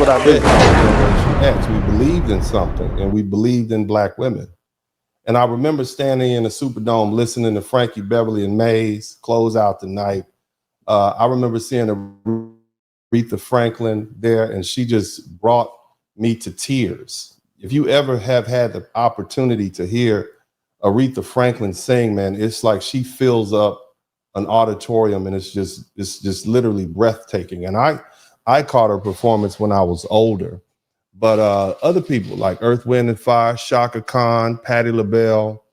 what I mean. Generation X, we believed in something, and we believed in Black women. And I remember standing in the Superdome listening to Frankie Beverly and Mays close out the night. I remember seeing Aretha Franklin there, and she just brought me to tears. If you ever have had the opportunity to hear Aretha Franklin sing, man, it's like she fills up an auditorium, and it's just literally breathtaking. And I caught her performance when I was older. But other people like Earth, Wind and Fire, Shaka Khan, Patti LaBelle,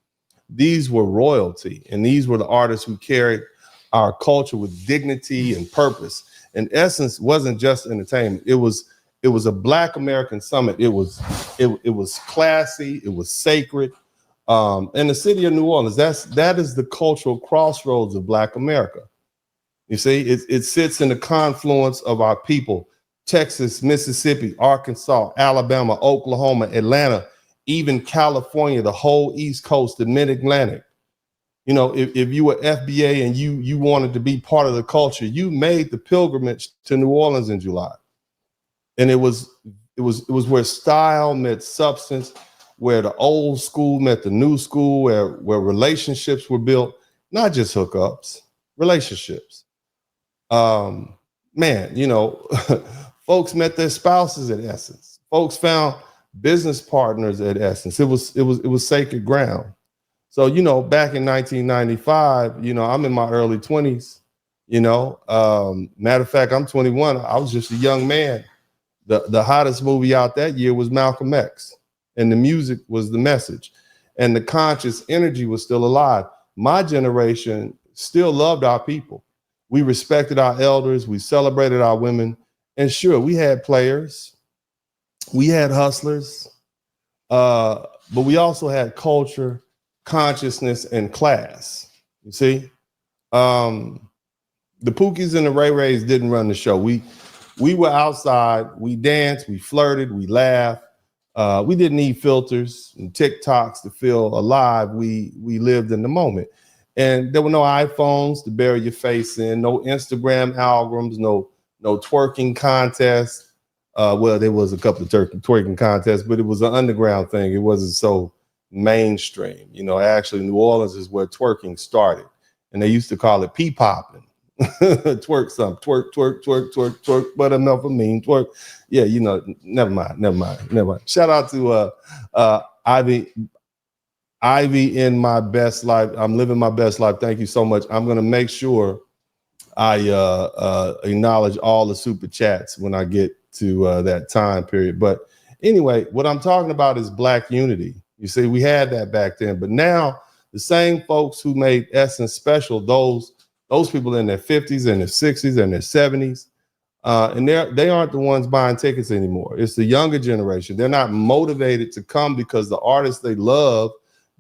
these were royalty. And these were the artists who carried our culture with dignity and purpose. In essence, wasn't just entertainment. It was a Black American summit. It was classy. It was sacred. And the city of New Orleans, that is the cultural crossroads of Black America. You see, it sits in the confluence of our people. Texas, Mississippi, Arkansas, Alabama, Oklahoma, Atlanta, even California, the whole East Coast, the Mid-Atlantic. You know, if you were FBA and you wanted to be part of the culture, you made the pilgrimage to New Orleans in July. And it was where style met substance, where the old school met the new school, where relationships were built, not just hookups, relationships. Man, you know, folks met their spouses at Essence. Folks found business partners at Essence. It was sacred ground. So, you know, back in 1995, you know, I'm in my early 20s, you know, matter of fact, I'm 21. I was just a young man. The hottest movie out that year was Malcolm X, and the music was the message, and the conscious energy was still alive. My generation still loved our people. We respected our elders. We celebrated our women. And sure, we had players, we had hustlers, but we also had culture, consciousness, and class. You see, the Pookies and the Ray Rays didn't run the show. We were outside. We danced. We flirted. We laughed. We didn't need filters and TikToks to feel alive. We lived in the moment, and there were no iPhones to bury your face in, no Instagram algorithms, no twerking contests. Well, there was a couple of twerking contests, but it was an underground thing. It wasn't so mainstream. You know, actually, New Orleans is where twerking started, and they used to call it pee-popping. Twerk some, twerk, buttermilk twerk. Yeah, you know, never mind. Shout out to Ivy in my best life. I'm living my best life. Thank you so much. I'm gonna make sure I acknowledge all the super chats when I get to that time period. But anyway, what I'm talking about is Black unity. You see, we had that back then, but now the same folks who made Essence special, those people in their 50s and their 60s and their 70s, and they aren't the ones buying tickets anymore. It's the younger generation. They're not motivated to come because the artists they love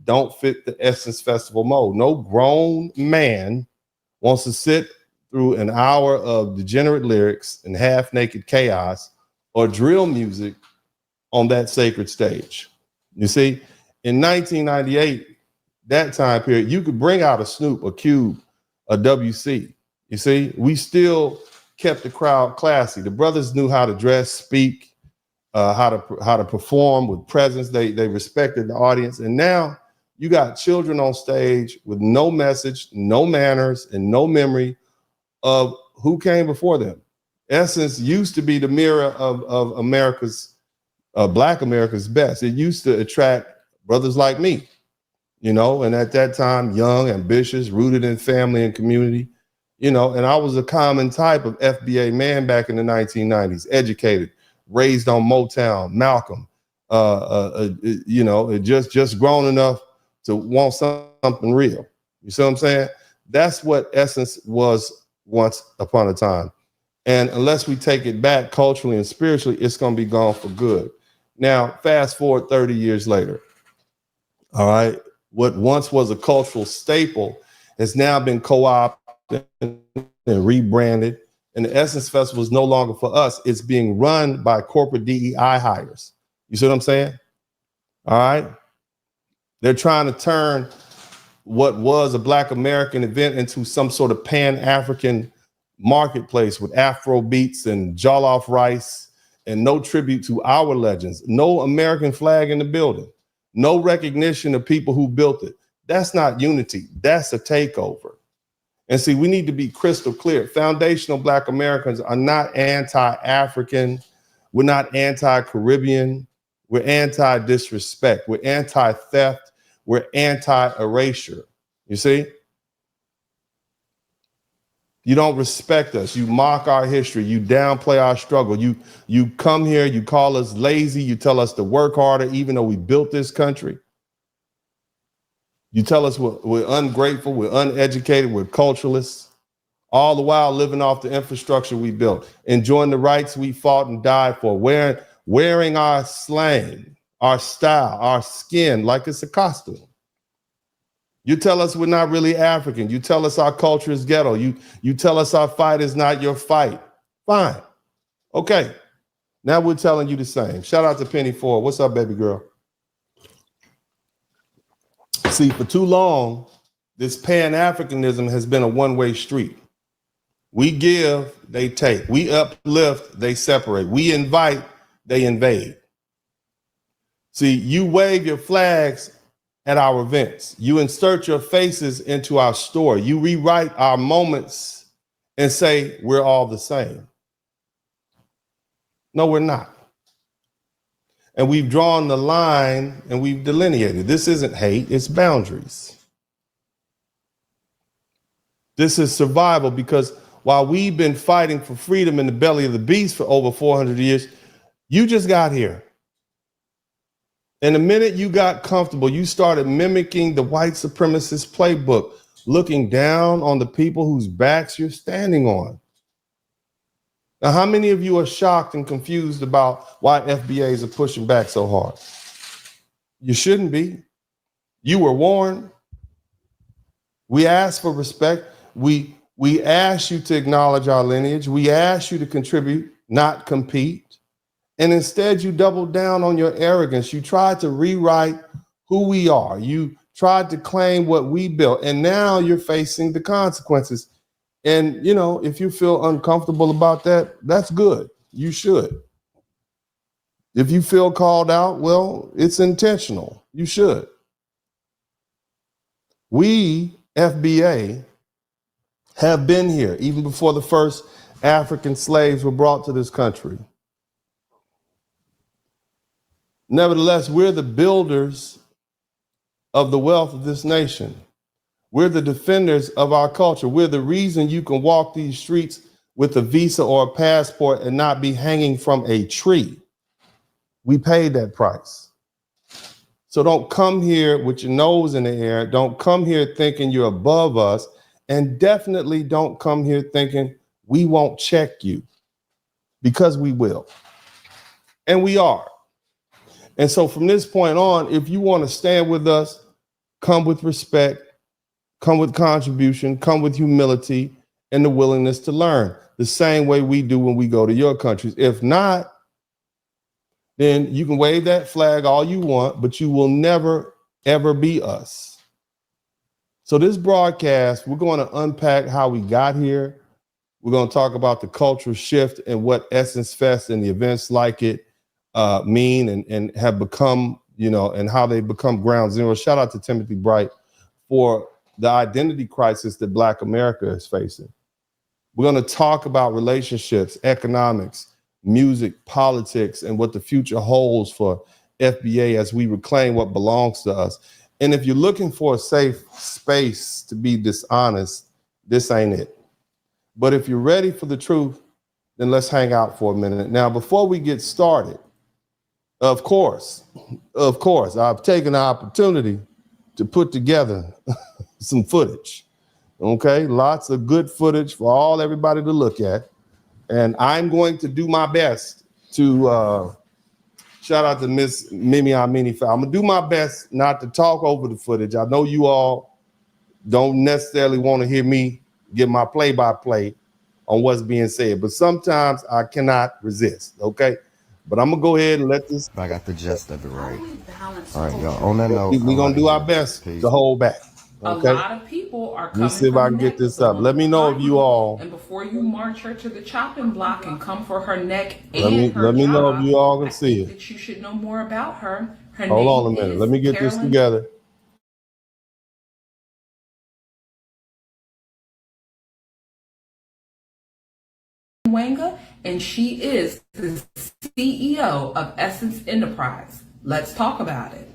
don't fit the Essence Festival mold. No grown man wants to sit through an hour of degenerate lyrics and half-naked chaos or drill music on that sacred stage. You see, in 1998, that time period, you could bring out a Snoop, a Cube, a WC. You see, we still kept the crowd classy. The brothers knew how to dress, speak, how to perform with presence. They respected the audience. And now you got children on stage with no message, no manners, and no memory of who came before them. Essence used to be the mirror of America's, Black America's best. It used to attract brothers like me, you know, and at that time, young, ambitious, rooted in family and community, you know, and I was a common type of FBA man back in the 1990s, educated, raised on Motown, Malcolm, you know, just grown enough to want something real. You see what I'm saying? That's what Essence was once upon a time. And unless we take it back culturally and spiritually, it's going to be gone for good. Now, fast forward 30 years later. All right. What once was a cultural staple has now been co-opted and rebranded. And the Essence Festival is no longer for us. It's being run by corporate DEI hires. You see what I'm saying? All right. They're trying to turn what was a Black American event into some sort of pan-African marketplace with Afro beats and jollof rice and no tribute to our legends, no American flag in the building, no recognition of people who built it. That's not unity. That's a takeover. And see, we need to be crystal clear. Foundational Black Americans are not anti-African. We're not anti-Caribbean. We're anti-disrespect. We're anti-theft. We're anti-erasure. You see? You don't respect us. You mock our history. You downplay our struggle. You come here, you call us lazy. You tell us to work harder, even though we built this country. You tell us we're ungrateful, we're uneducated, we're culturalists, all the while living off the infrastructure we built, enjoying the rights we fought and died for, wearing our slang, our style, our skin like it's a costume. You tell us we're not really African. You tell us our culture is ghetto. You tell us our fight is not your fight. Fine. Okay. Now we're telling you the same. Shout out to Penny Ford. What's up, baby girl? See, for too long, this pan-Africanism has been a one-way street. We give, they take. We uplift, they separate. We invite, they invade. See, you wave your flags at our events. You insert your faces into our story. You rewrite our moments and say we're all the same. No, we're not. And we've drawn the line and we've delineated. This isn't hate, it's boundaries. This is survival, because while we've been fighting for freedom in the belly of the beast for over 400 years, you just got here. And the minute you got comfortable, you started mimicking the white supremacist playbook, looking down on the people whose backs you're standing on. Now, how many of you are shocked and confused about why FBAs are pushing back so hard? You shouldn't be. You were warned. We asked for respect. We asked you to acknowledge our lineage. We asked you to contribute, not compete. And instead, you doubled down on your arrogance. You tried to rewrite who we are. You tried to claim what we built. And now you're facing the consequences. And, you know, if you feel uncomfortable about that, that's good. You should. If you feel called out, well, it's intentional. You should. We, FBA, have been here even before the first African slaves were brought to this country. Nevertheless, we're the builders of the wealth of this nation. We're the defenders of our culture. We're the reason you can walk these streets with a visa or a passport and not be hanging from a tree. We paid that price. So don't come here with your nose in the air. Don't come here thinking you're above us. And definitely don't come here thinking we won't check you, because we will. And we are. And so from this point on, if you want to stand with us, come with respect, come with contribution, come with humility and the willingness to learn, the same way we do when we go to your countries. If not, then you can wave that flag all you want, but you will never, ever be us. So this broadcast, we're going to unpack how we got here. We're going to talk about the cultural shift and what Essence Fest and the events like it mean and have become, you know, and how they become ground zero. Shout out to Timothy Bright for the identity crisis that Black America is facing. We're going to talk about relationships, economics, music, politics, and what the future holds for FBA as we reclaim what belongs to us. And if you're looking for a safe space to be dishonest, this ain't it. But if you're ready for the truth, then let's hang out for a minute. Now, before we get started, of course, I've taken the opportunity to put together some footage. Okay, lots of good footage for everybody to look at. And I'm going to do my best to shout out to Miss Mimi Amini. I'm gonna do my best not to talk over the footage. I know you all don't necessarily want to hear me give my play-by-play on what's being said, but sometimes I cannot resist, okay? But I'm gonna go ahead and let this. I got the gist of it right. All right, y'all. On that note, we're gonna do our best to hold back. Okay? A lot of people people are Let me coming see if I from can the get this up. Let me know if you all. And before you march her to the chopping block and come for her neck Let and her me know if job, you all can I see think it. that you should know more about her. Her Hold on a name minute. is Let me get this together. Wanga, and she is the CEO of Essence Enterprise. Let's talk about it.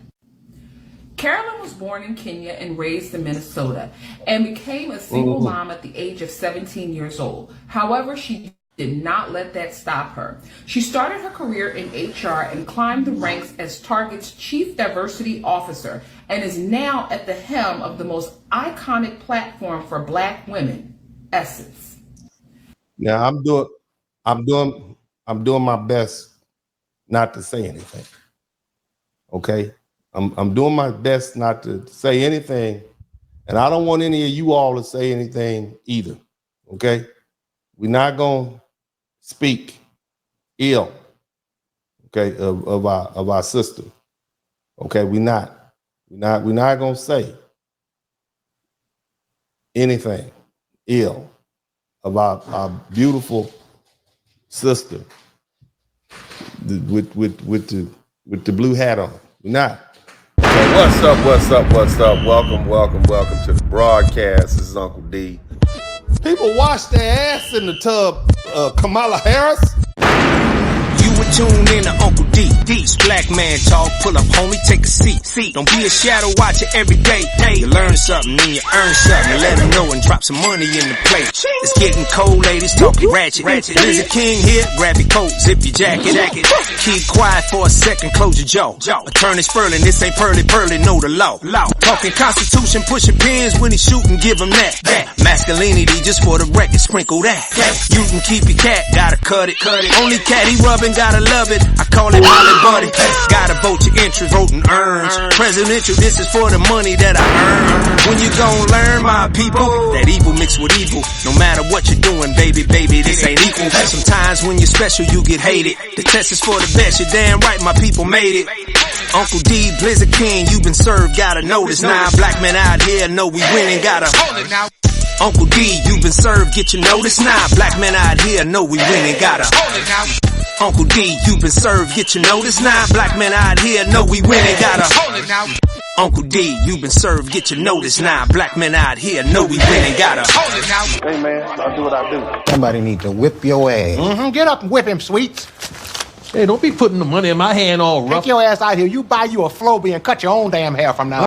Carolyn was born in Kenya and raised in Minnesota and became a single mom at the age of 17 years old. However, she did not let that stop her. She started her career in HR and climbed the ranks as Target's Chief Diversity Officer and is now at the helm of the most iconic platform for Black women, Essence. Now I'm doing my best not to say anything. Okay? I'm doing my best not to say anything, and I don't want any of you all to say anything either. Okay? We're not gonna speak ill, okay, of our sister. Okay, we're not gonna say anything ill of our beautiful sister with the blue hat on. We're not. Okay, what's up? Welcome to the broadcast. This is Uncle D. People wash their ass in the tub, Kamala Harris. You would tune in to Uncle D. D's Black Man Talk. Pull up, homie, take a seat. Don't be a shadow watcher every day. You learn something, then you earn something. And let them know and drop some money in the plate. It's getting cold, ladies, talking ratchet. There's a king here, grab your coat, zip your jacket. Keep quiet for a second, close your jaw. Attorney Spurling, this ain't pearly, know the law. Talking Constitution, pushing pins when he shooting, give him that. Masculinity, just for the record, sprinkle that. You can keep your cat, gotta cut it. Only cat he rubbing, gotta love it. I call it Molly Buddy. Gotta vote your interest, voting earns. Presidential, this is for the money that I earn. When you gon' learn, my people, that evil mixed with evil. No matter what you're doing, baby, this ain't equal. Sometimes when you're special, you get hated. The test is for the best, you're damn right, my people made it. Uncle D, Blizzard King, you've been served, gotta notice. Now black men out here know we winning, gotta hold it now. Uncle D, you've been served, get your notice. Now black men out here know we winning, gotta hold it now. Uncle D, you've been served, get your notice. Now black men out here know we winning, gotta hold it now. Uncle D, you've been served, get your notice. Now black men out here know we winning, gotta hold it now. Hey man, I'll do what I do. Somebody need to whip your ass. Get up and whip him, Sweets. Hey, don't be putting the money in my hand all rough. Take your ass out here. You buy you a Floby and cut your own damn hair from now.